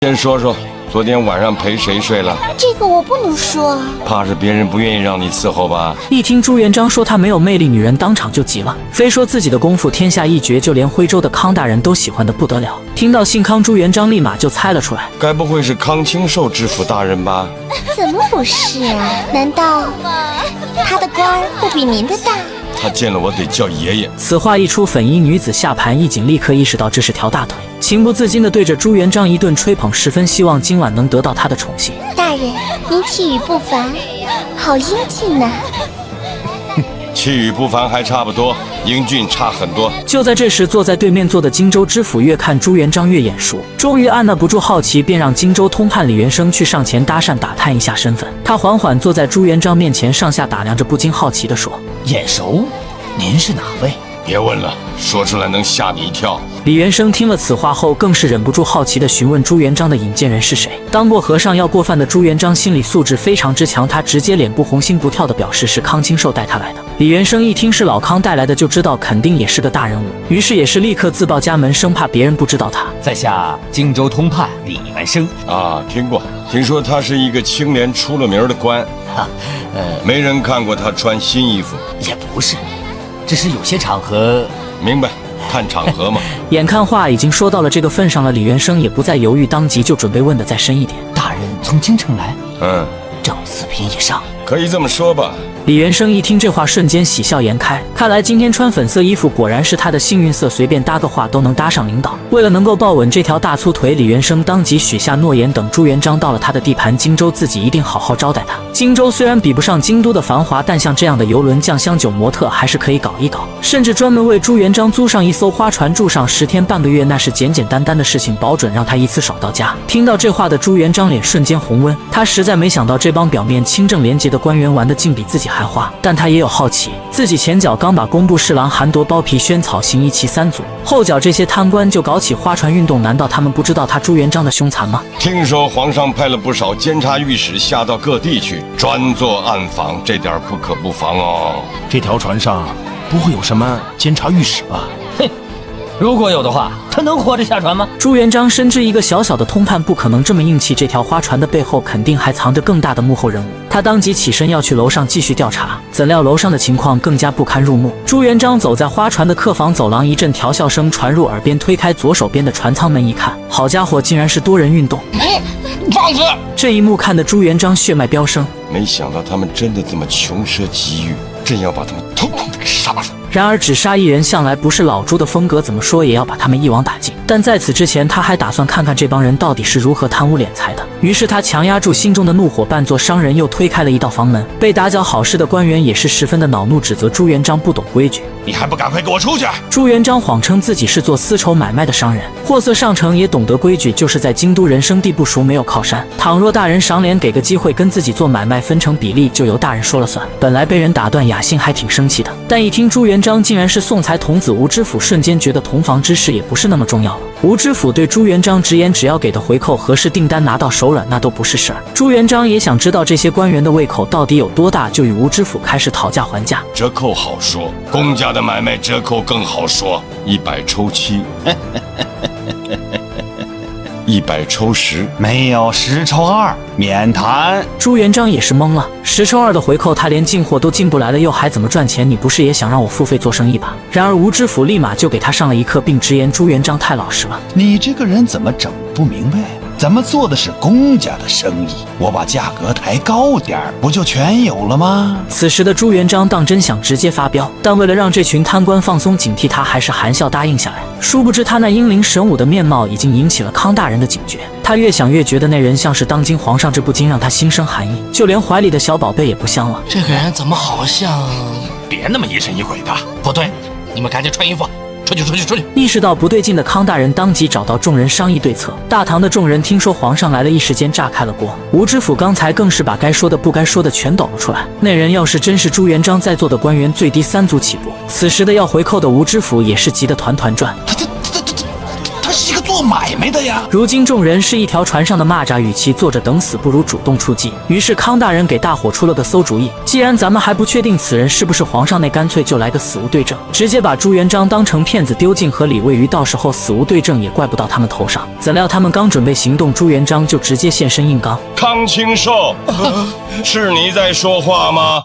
先说说昨天晚上陪谁睡了？这个我不能说，怕是别人不愿意让你伺候吧？一听朱元璋说他没有魅力，女人当场就急了，非说自己的功夫天下一绝，就连徽州的康大人都喜欢得不得了。听到姓康，朱元璋立马就猜了出来，该不会是康清寿知府大人吧？怎么不是啊？难道他的官儿不比您的大？他见了我得叫爷爷。此话一出，粉衣女子下盘一紧，立刻意识到这是条大腿，情不自禁地对着朱元璋一顿吹捧，十分希望今晚能得到他的宠幸。大人，您气宇不凡，好英俊呐！气宇不凡还差不多，英俊差很多。就在这时，坐在对面坐的荆州知府越看朱元璋越眼熟，终于按捺不住好奇，便让荆州通判李元生去上前搭讪打探一下身份。他缓缓坐在朱元璋面前，上下打量着，不禁好奇地说：“眼熟，您是哪位？”别问了，说出来能吓你一跳。李元生听了此话后，更是忍不住好奇地询问朱元璋的引荐人是谁。当过和尚要过饭的朱元璋心理素质非常之强，他直接脸不红心不跳地表示是康清寿带他来的。李元生一听是老康带来的，就知道肯定也是个大人物，于是也是立刻自报家门，生怕别人不知道他。在下荆州通判李元生啊，听过，听说他是一个清廉出了名的官。没人看过他穿新衣服。也不是，只是有些场合。明白，看场合嘛。眼看话已经说到了这个份上了，李元生也不再犹豫，当即就准备问得再深一点。大人从京城来？正四品以上。可以这么说吧。李元生一听这话，瞬间喜笑颜开，看来今天穿粉色衣服果然是他的幸运色，随便搭个话都能搭上领导。为了能够抱稳这条大粗腿，李元生当即许下诺言，等朱元璋到了他的地盘荆州，自己一定好好招待他。荆州虽然比不上京都的繁华，但像这样的游轮、酱香酒、模特还是可以搞一搞，甚至专门为朱元璋租上一艘花船，住上10天半个月，那是简简单单的事情，保准让他一次爽到家。听到这话的朱元璋脸瞬间红温，他实在没想到这帮表面清正廉洁的官员玩的竟比自己还花，但他也有好奇，自己前脚刚把工部侍郎韩铎包皮萱草行一齐3组，后脚这些贪官就搞起花船运动，难道他们不知道他朱元璋的凶残吗？听说皇上派了不少监察御史下到各地去，专做暗访，这点不可不防哦。这条船上不会有什么监察御史吧？哼，如果有的话，他能活着下船吗？朱元璋深知一个小小的通判不可能这么硬气，这条花船的背后肯定还藏着更大的幕后人物。他当即起身要去楼上继续调查，怎料楼上的情况更加不堪入目。朱元璋走在花船的客房走廊，一阵调笑声传入耳边，推开左手边的船舱门一看，好家伙，竟然是多人运动。放肆！这一幕看得朱元璋血脉飙升，没想到他们真的这么穷奢极欲，真要把他们统统的给杀了。然而只杀一人向来不是老朱的风格，怎么说也要把他们一网打尽。但在此之前，他还打算看看这帮人到底是如何贪污敛财的。于是他强压住心中的怒火，扮作商人又推开了一道房门。被打搅好事的官员也是十分的恼怒，指责朱元璋不懂规矩。你还不赶快给我出去！朱元璋谎称自己是做丝绸买卖的商人，货色上乘，也懂得规矩，就是在京都人生地不熟，没有靠山。倘若大人赏脸，给个机会跟自己做买卖，分成比例就由大人说了算。本来被人打断，雅兴还挺生气的，但一听朱元璋竟然是宋才童子吴知府，瞬间觉得同房之事也不是那么重要了。吴知府对朱元璋直言，只要给的回扣合适，订单拿到手软，那都不是事儿。朱元璋也想知道这些官员的胃口到底有多大，就与吴知府开始讨价还价。折扣好说，公家的买卖折扣更好说，100抽7，100抽10，没有10抽2，免谈。朱元璋也是懵了，10抽2的回扣，他连进货都进不来了，又还怎么赚钱？你不是也想让我付费做生意吧？然而吴知府立马就给他上了一课，并直言朱元璋太老实了。你这个人怎么整不明白？咱们做的是公家的生意，我把价格抬高点儿，不就全有了吗？此时的朱元璋当真想直接发飙，但为了让这群贪官放松警惕，他还是含笑答应下来。殊不知他那英灵神武的面貌已经引起了康大人的警觉，他越想越觉得那人像是当今皇上，这不禁让他心生寒意，就连怀里的小宝贝也不香了。这个人怎么好像……别那么疑神疑鬼的。不对，你们赶紧穿衣服，出去！意识到不对劲的康大人当即找到众人商议对策。大唐的众人听说皇上来了，一时间炸开了锅。吴知府刚才更是把该说的不该说的全抖了出来。那人要是真是朱元璋在座的官员，最低3组起步。此时的要回扣的吴知府也是急得团团转。他是一个做做买卖的呀。如今众人是一条船上的蚂蚱，与其坐着等死，不如主动出击。于是康大人给大伙出了个馊主意，既然咱们还不确定此人是不是皇上，那干脆就来个死无对证，直接把朱元璋当成骗子丢进河里喂鱼，到时候死无对证也怪不到他们头上。怎料他们刚准备行动，朱元璋就直接现身硬刚。康清寿，是你在说话吗？